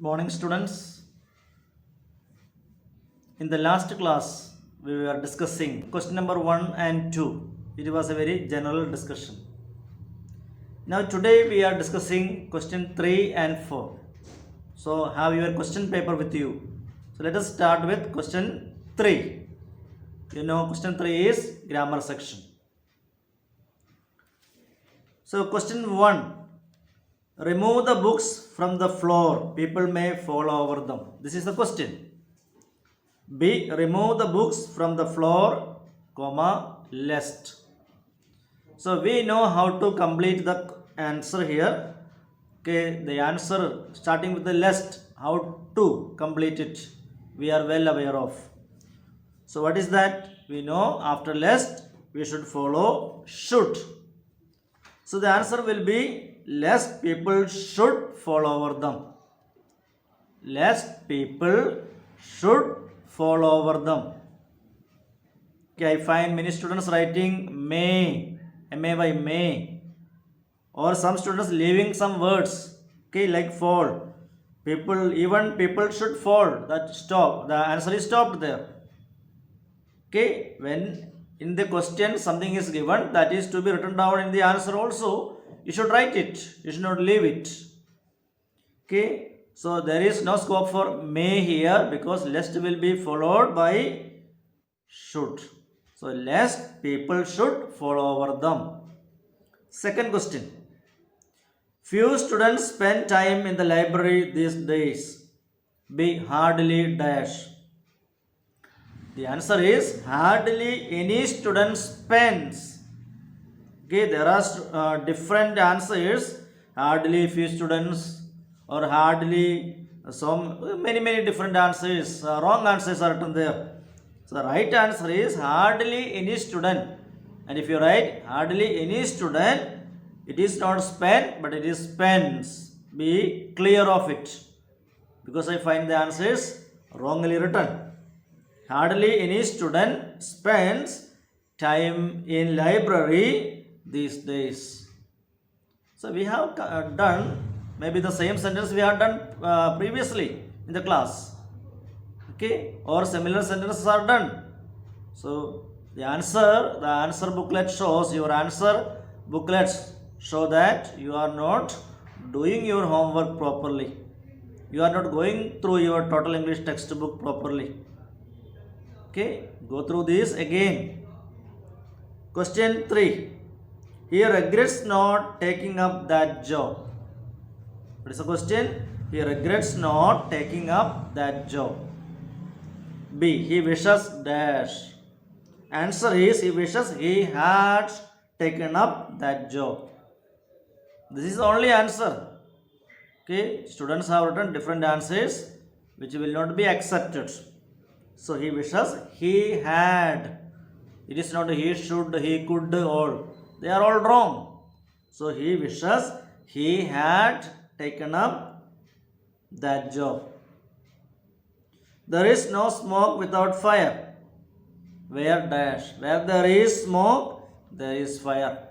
Morning, students. In the last class, we were discussing question number 1 and 2. It was a very general discussion. Now, today we are discussing question 3 and 4. So, have your question paper with you. So, let us start with question 3. You know, question 3 is grammar section. So, question 1. Remove the books from the floor. People may fall over them. This is the question. B. Remove the books from the floor, comma, lest. So we know how to complete the answer here. Okay, the answer starting with the lest, how to complete it, we are well aware of. So what is that? We know after lest we should follow should. So the answer will be lest people should fall over them. Lest people should fall over them. Okay, I find many students writing may, may, may, or some students leaving some words, okay, like fall. Even people should fall. That stop. The answer is stopped there. Okay, when in the question something is given that is to be written down in the answer also, you should write it. You should not leave it. Okay. So there is no scope for may here because lest will be followed by should. So lest people should follow over them. Second question. Few students spend time in the library these days. B. Hardly dash. The answer is hardly any student spends. Okay, there are different answers. Hardly few students, or hardly some many different answers, wrong answers are written there. So the right answer is hardly any student. And if you write hardly any student, it is not spent but it is spends. Be clear of it, because I find the answers wrongly written. Hardly any student spends time in library these days. So we have done maybe the same sentence we have done previously in the class. Okay, or similar sentences are done. So the answer booklet shows, your answer booklets show that you are not doing your homework properly. You are not going through your total English textbook properly. Okay, go through this again. Question 3. He regrets not taking up that job. What is the question? He regrets not taking up that job. B. He wishes dash. Answer is he wishes he had taken up that job. This is the only answer. Okay, students have written different answers which will not be accepted. So he wishes he had. It is not he should, he could, all. They are all wrong. So he wishes he had taken up that job. There is no smoke without fire. Where dash? Where there is smoke, there is fire.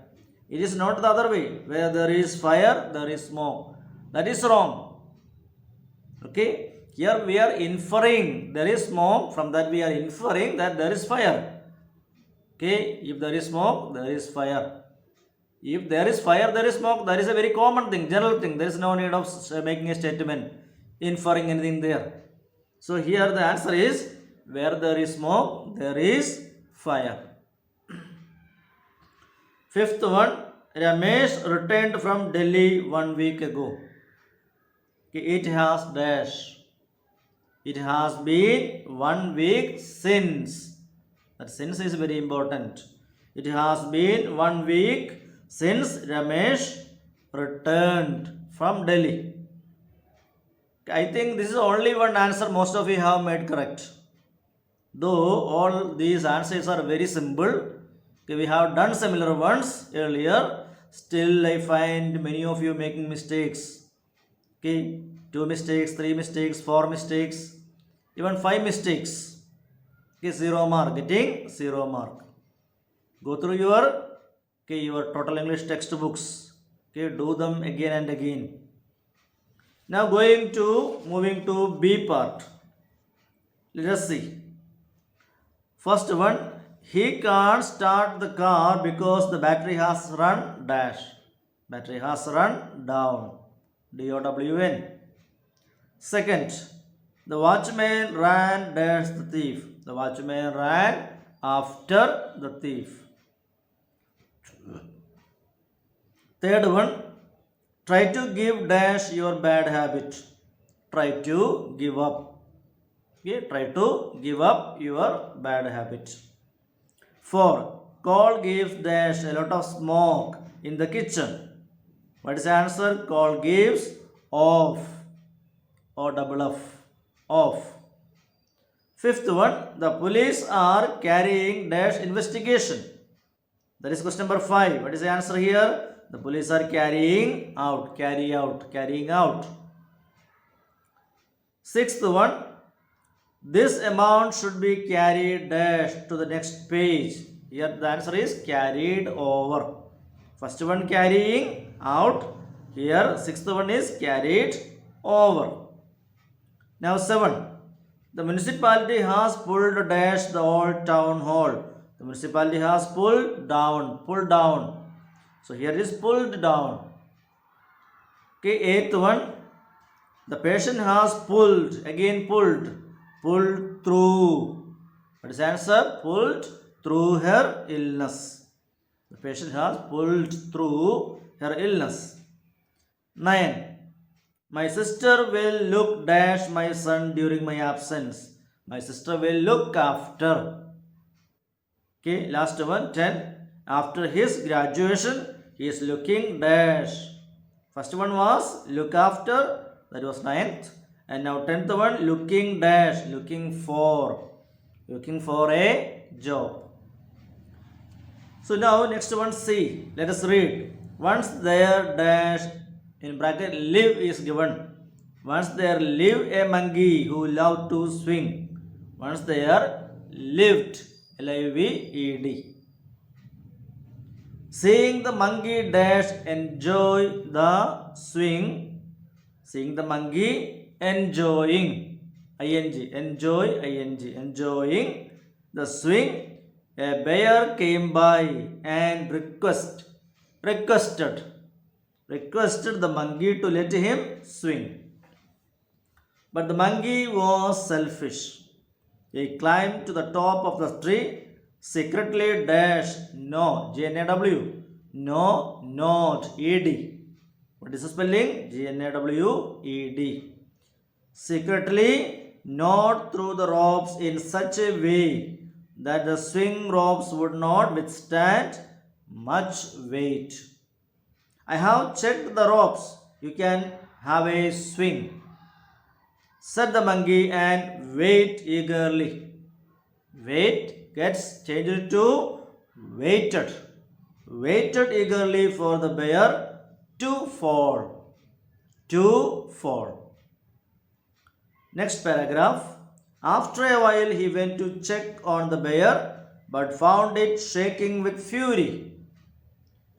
It is not the other way. Where there is fire, there is smoke. That is wrong. Okay. Here we are inferring there is smoke. From that we are inferring that there is fire. Okay. If there is smoke, there is fire. If there is fire, there is smoke. That is a very common thing, general thing. There is no need of making a statement, inferring anything there. So here the answer is where there is smoke, there is fire. Fifth one, Ramesh returned from Delhi 1 week ago. It has dash. It has been 1 week since. That since is very important. It has been 1 week since Ramesh returned from Delhi. I think this is only one answer most of you have made correct. Though all these answers are very simple. Okay, we have done similar ones earlier. Still I find many of you making mistakes. Okay, 2 mistakes, 3 mistakes, 4 mistakes, even 5 mistakes. Okay, 0 mark, getting 0 mark. Go through your total English textbooks. Okay, do them again and again. Now moving to B part. Let us see. First one, he can't start the car because the battery has run dash. Battery has run down. DOWN. Second, the watchman ran dash the thief. The watchman ran after the thief. Third one, try to give dash your bad habit. Try to give up. Okay, try to give up your bad habit. 4. Coal gives dash a lot of smoke in the kitchen. What is the answer? Coal gives off. Or double F. Off. Fifth one, the police are carrying dash investigation. That is question number 5. What is the answer here? The police are carrying out. Carrying out. Sixth one, this amount should be carried dash to the next page. Here the answer is carried over. First one carrying out. Here sixth one is carried over. Now 7. The municipality has pulled dash the old town hall. The municipality has pulled down. So here is pulled down. Okay, 8th one. The patient has pulled through. What is the answer? Pulled through her illness. The patient has pulled through her illness. 9. My sister will look dash my son during my absence. My sister will look after. Okay, last one, 10. After his graduation, he is looking dash. First one was look after, that was 9th. And now 10th one, looking dash, looking for a job. So now next one, C. Let us read. Once there dash, in bracket, live is given. Once there lived a monkey who loved to swing. Once there lived, L-I-V-E-D. Seeing the monkey dash enjoy the swing. Seeing the monkey enjoying, ing, enjoying the swing, a bear came by and requested the monkey to let him swing. But the monkey was selfish. He climbed to the top of the tree, secretly dash no, G-N-A-W, no, not, E-D. What is the spelling? G-N-A-W-E-D. Secretly gnawed through the ropes in such a way that the swing ropes would not withstand much weight. I have checked the ropes. You can have a swing, said the monkey, and wait eagerly. Wait gets changed to waited. Waited eagerly for the bear to fall. Next paragraph. After a while he went to check on the bear, but found it shaking with fury.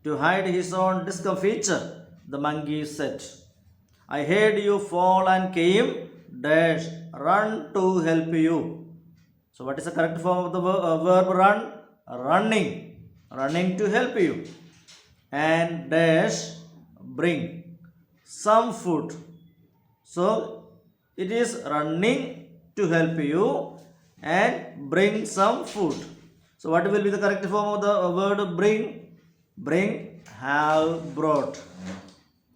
To hide his own discomfiture, the monkey said, I heard you fall and came dash run to help you. So what is the correct form of the verb run? Running to help you. And dash bring some food. So it is running to help you and bring some food. So what will be the correct form of the word bring? Bring, have brought.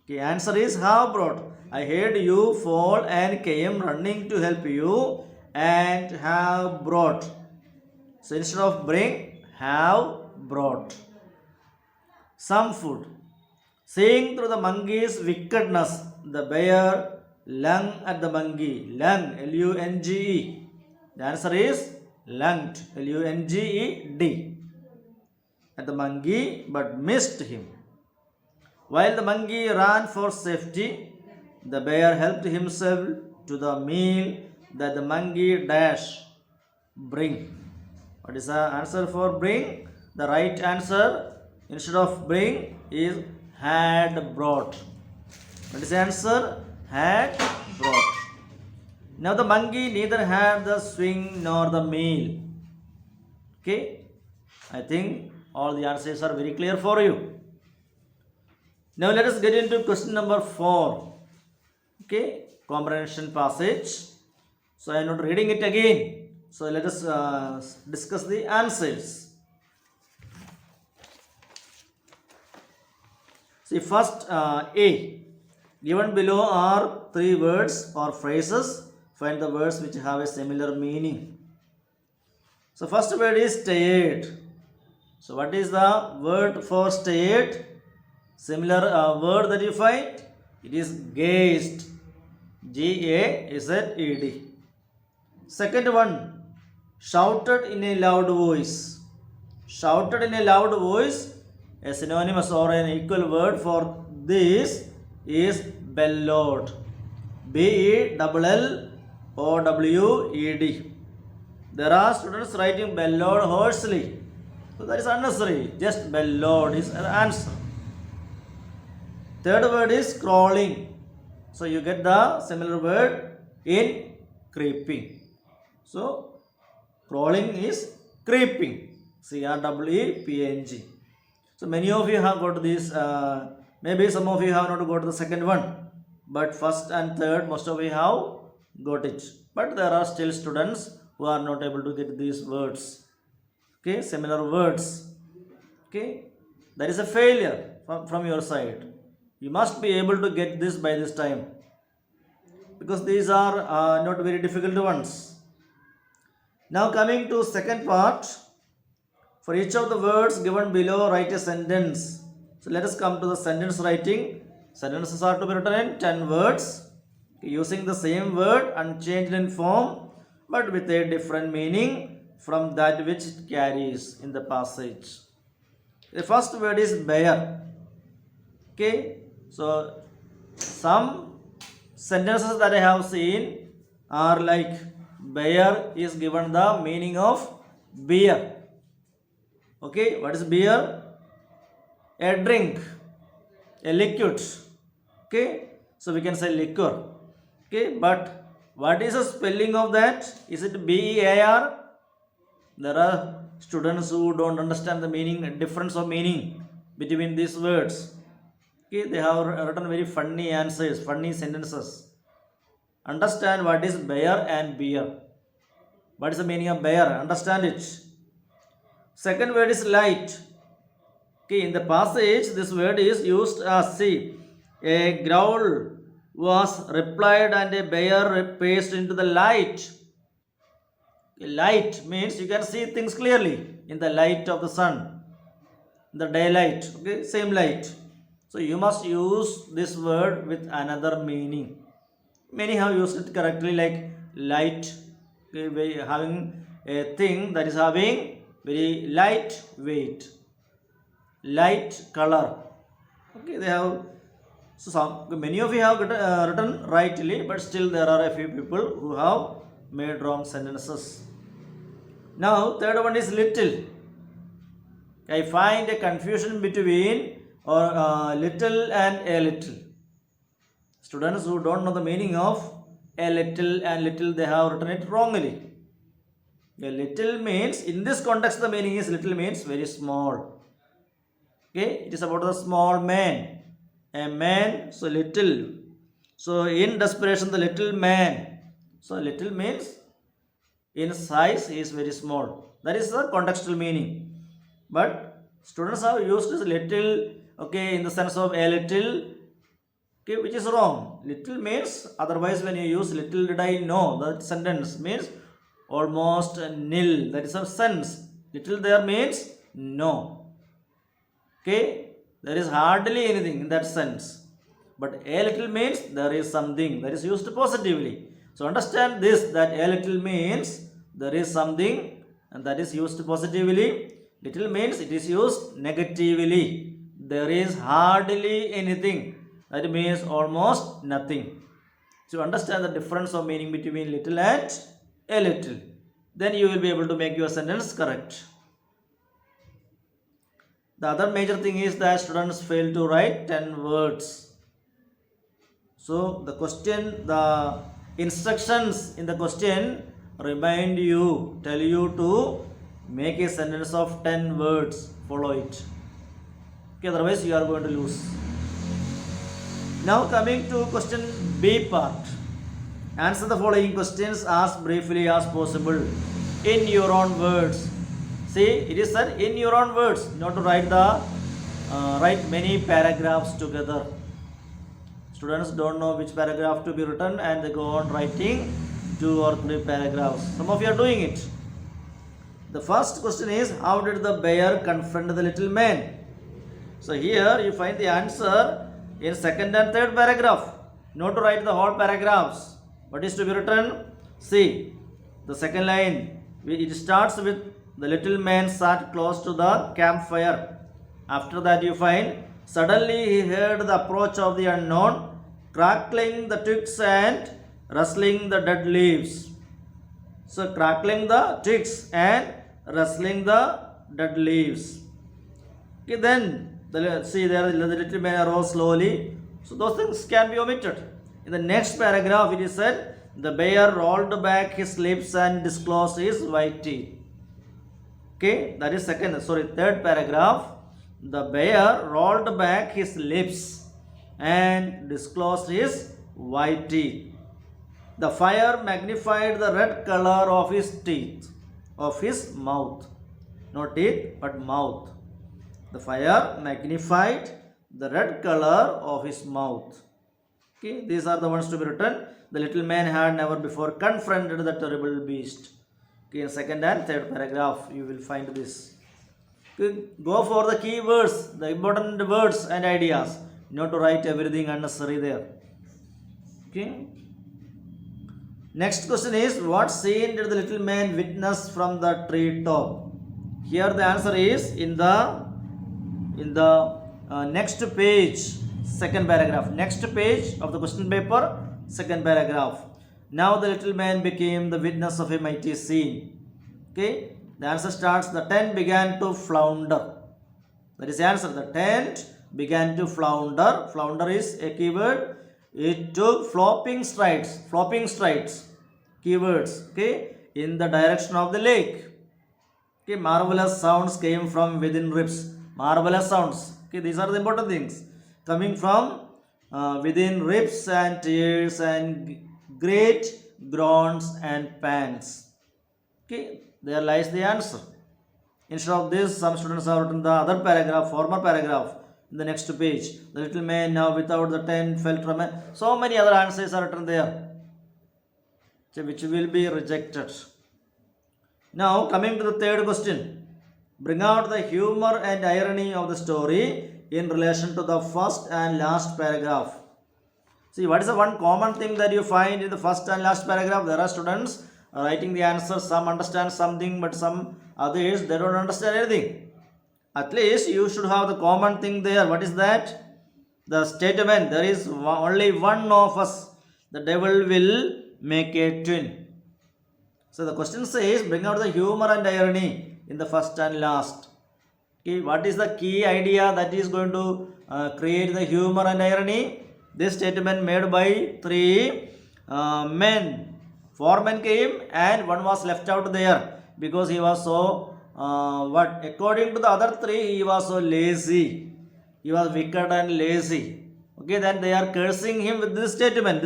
Okay, answer is have brought. I heard you fall and came running to help you and have brought. So instead of bring, have brought some food. Seeing through the monkey's wickedness, the bear lunged at the monkey. Lung, L-U-N-G-E. The answer is lunged, L-U-N-G-E-D. At the monkey, but missed him. While the monkey ran for safety, the bear helped himself to the meal that the monkey dash bring. What is the answer for bring? The right answer instead of bring is had brought. What is the answer? had brought. Now the monkey neither had the swing nor the meal. Okay, I think all the answers are very clear for you. Now let us get into question number 4. Okay, comprehension passage. So I am not reading it again. So let us discuss the answers. See, first A. Given below are 3 words or phrases. Find the words which have a similar meaning. So first word is tired. So what is the word for tired? Similar word that you find? It is gazed. Gazed. Second one, shouted in a loud voice. Shouted in a loud voice, a synonymous or an equal word for this is bellowed. Bellowed. There are students writing bellowed hoarsely. So that is unnecessary. Just bellowed is an answer. Third word is crawling. So you get the similar word in creeping. So crawling is creeping. creeping. So many of you have got this. Maybe some of you have not got the second one. But first and third, most of you have got it. But there are still students who are not able to get these words. Okay, similar words. Okay, that is a failure from your side. You must be able to get this by this time, because these are not very difficult ones. Now coming to second part. For each of the words given below, write a sentence. So let us come to the sentence writing. Sentences are to be written in 10 words, using the same word unchanged in form, but with a different meaning from that which it carries in the passage. The first word is bear. Okay, so some sentences that I have seen are like bear is given the meaning of beer. Okay, what is beer? A drink, a liquid. Okay, so we can say liquor. Okay, but what is the spelling of that? Is it B-E-A-R? There are students who don't understand the meaning, difference of meaning between these words. Okay, they have written very funny answers, funny sentences. Understand what is bear and beer. What is the meaning of bear? Understand it. Second word is light. Okay, in the passage, this word is used as see. A growl was replied and a bear paced into the light. Light means you can see things clearly in the light of the sun, the daylight. Okay, same light. So you must use this word with another meaning. Many have used it correctly, like light, okay, having a thing that is having very light weight, light color. Okay, they have. So many of you have written rightly, but still there are a few people who have made wrong sentences. Now third one is little. I find a confusion between little and a little. Students who don't know the meaning of a little and little, they have written it wrongly. A little means, in this context the meaning is little means very small. Okay, it is about the small man. A man, so little. So in desperation, the little man. So little means in size he is very small. That is the contextual meaning. But students have used this little, okay, in the sense of a little, okay, which is wrong. Little means, otherwise when you use little did I know, that sentence means almost nil. That is a sense. Little there means no. Okay, there is hardly anything in that sense. But a little means there is something, that is used positively. So understand this, that a little means there is something and that is used positively. Little means it is used negatively. There is hardly anything. That means almost nothing. So understand the difference of meaning between little and a little. Then you will be able to make your sentence correct. The other major thing is that students fail to write 10 words. So the question, the instructions in the question remind you, tell you to make a sentence of 10 words, follow it. Okay, otherwise you are going to lose. Now coming to question B part. Answer the following questions as briefly as possible in your own words. See, it is said in your own words, not to write many paragraphs together. Students don't know which paragraph to be written and they go on writing 2 or 3 paragraphs. Some of you are doing it. The first question is, how did the bear confront the little man? So here you find the answer in second and third paragraph. Not to write the whole paragraphs. What is to be written? See, the second line, it starts with the little man sat close to the campfire. After that you find, suddenly he heard the approach of the unknown, crackling the twigs and rustling the dead leaves. So crackling the twigs and rustling the dead leaves. Okay, then see there the little man arose slowly. So those things can be omitted. In the next paragraph it is said, the bear rolled back his lips and disclosed his white teeth. Okay, that is third paragraph. The bear rolled back his lips and disclosed his white teeth. The fire magnified the red color of his teeth, of his mouth. Not teeth, but mouth. The fire magnified the red color of his mouth. Okay, these are the ones to be written. The little man had never before confronted the terrible beast. Okay, in second and third paragraph, you will find this. Okay, go for the keywords, the important words and ideas. Not to write everything unnecessary there. Okay. Next question is, what scene did the little man witness from the tree top? Here the answer is in the next page, second paragraph. Next page of the question paper, second paragraph. Now the little man became the witness of a mighty scene. Okay, the answer starts, the tent began to flounder. That is the answer. The tent began to flounder. Flounder is a keyword. It took flopping strides, keywords, okay, in the direction of the lake. Okay, marvelous sounds came from within ribs. Marvelous sounds. Okay, these are the important things. Coming from within ribs and tears and great groans and pants. Okay, there lies the answer. Instead of this, some students have written the other paragraph, former paragraph, in the next page. The little man now without the tent felt from a... So many other answers are written there, which will be rejected. Now coming to the third question. Bring out the humor and irony of the story in relation to the first and last paragraph. See, what is the one common thing that you find in the first and last paragraph? There are students writing the answer. Some understand something, but some others, they don't understand anything. At least you should have the common thing there. What is that? The statement, there is only one of us. The devil will make a twin. So the question says, bring out the humor and irony in the first and last. Okay, what is the key idea that is going to create the humor and irony? This statement made by 3 men. 4 men came and one was left out there because he was so according to the other 3, he was so lazy. He was wicked and lazy. Okay, then they are cursing him with this statement.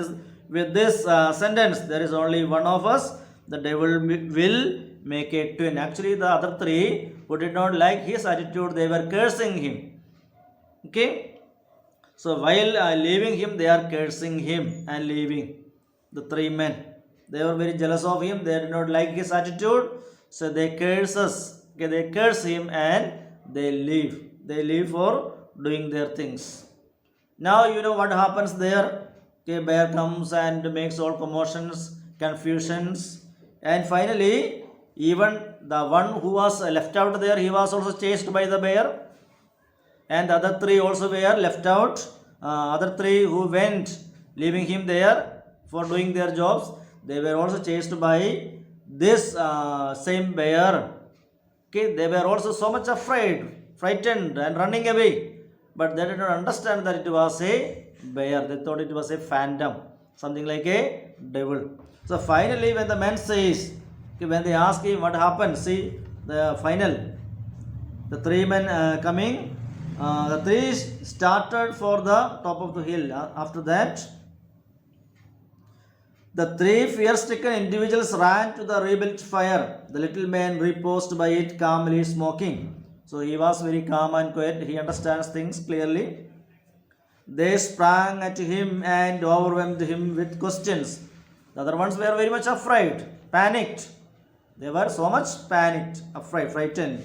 With this sentence, there is only one of us. The devil will make a twin. Actually, the other 3 who did not like his attitude, they were cursing him. Okay. So while leaving him, they are cursing him and leaving. The 3 men. They were very jealous of him. They did not like his attitude. So they curse us. Okay, they curse him and they leave. They leave for doing their things. Now you know what happens there. Okay, bear comes and makes all commotions, confusions, and finally, even the one who was left out there, he was also chased by the bear, and the other 3 also were left out. Other 3 who went, leaving him there for doing their jobs, they were also chased by this same bear. Okay, they were also so much afraid, frightened, and running away, but they did not understand that it was a bear. They thought it was a phantom, something like a devil. So finally, when the man says, okay, when they ask him what happened, see the final, the three men coming, the three started for the top of the hill. After that, the three fear-stricken individuals ran to the rebuilt fire. The little man reposed by it, calmly smoking. So he was very calm and quiet. He understands things clearly. They sprang at him and overwhelmed him with questions. The other ones were very much afraid, panicked. They were so much panicked, afraid, frightened.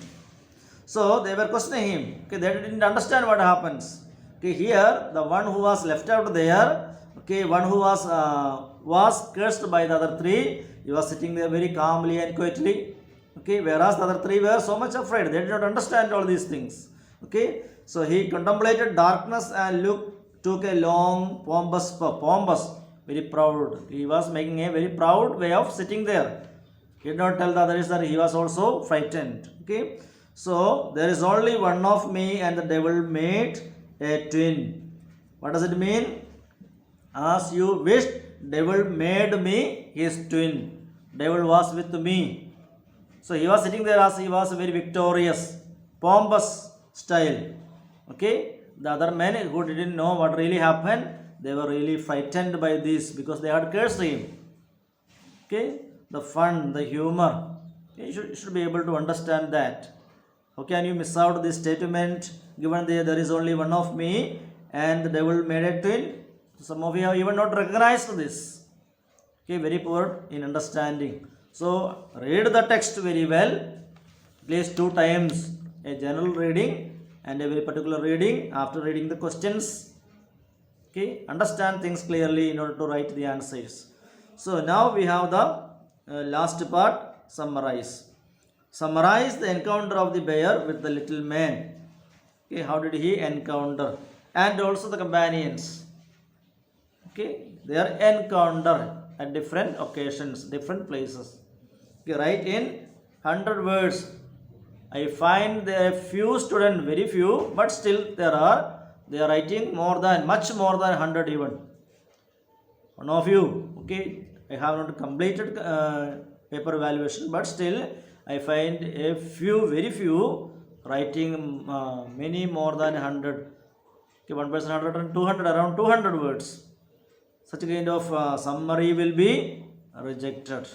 So they were questioning him. Okay, they didn't understand what happens. Okay, here the one who was left out there, okay, one who was cursed by the other three, he was sitting there very calmly and quietly. Okay, whereas the other three were so much afraid. They did not understand all these things. Okay, so he contemplated darkness and took a long pompous, very proud. He was making a very proud way of sitting there. He did not tell the others that he was also frightened. Okay, so there is only one of me and the devil made a twin. What does it mean? As you wished, devil made me his twin. Devil was with me. So he was sitting there as he was very victorious, pompous style. Okay, the other men who didn't know what really happened, they were really frightened by this because they had cursed him. Okay, the fun, the humor, okay, you should be able to understand that. How can you miss out this statement given there is only one of me and the devil made a twin? Some of you have even not recognized this. Okay, very poor in understanding. So read the text very well. At least 2 times a general reading and a very particular reading after reading the questions. Okay, understand things clearly in order to write the answers. So now we have the last part, summarize. Summarize the encounter of the bear with the little man. Okay, how did he encounter? And also the companions. Okay, their encounter at different occasions, different places. Okay, write in 100 words. I find there are few students, very few, but still they are writing much more than 100 even. One of you, okay, I have not completed paper evaluation, but still I find a few, very few, writing many more than 100. Okay, one person 100 and 200, around 200 words. Such kind of summary will be rejected.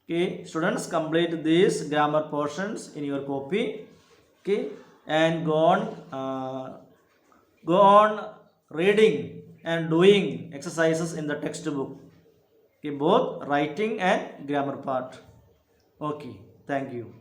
Okay, students, complete these grammar portions in your copy. Okay, and go on reading and doing exercises in the textbook. Okay, both writing and grammar part. Okay, thank you.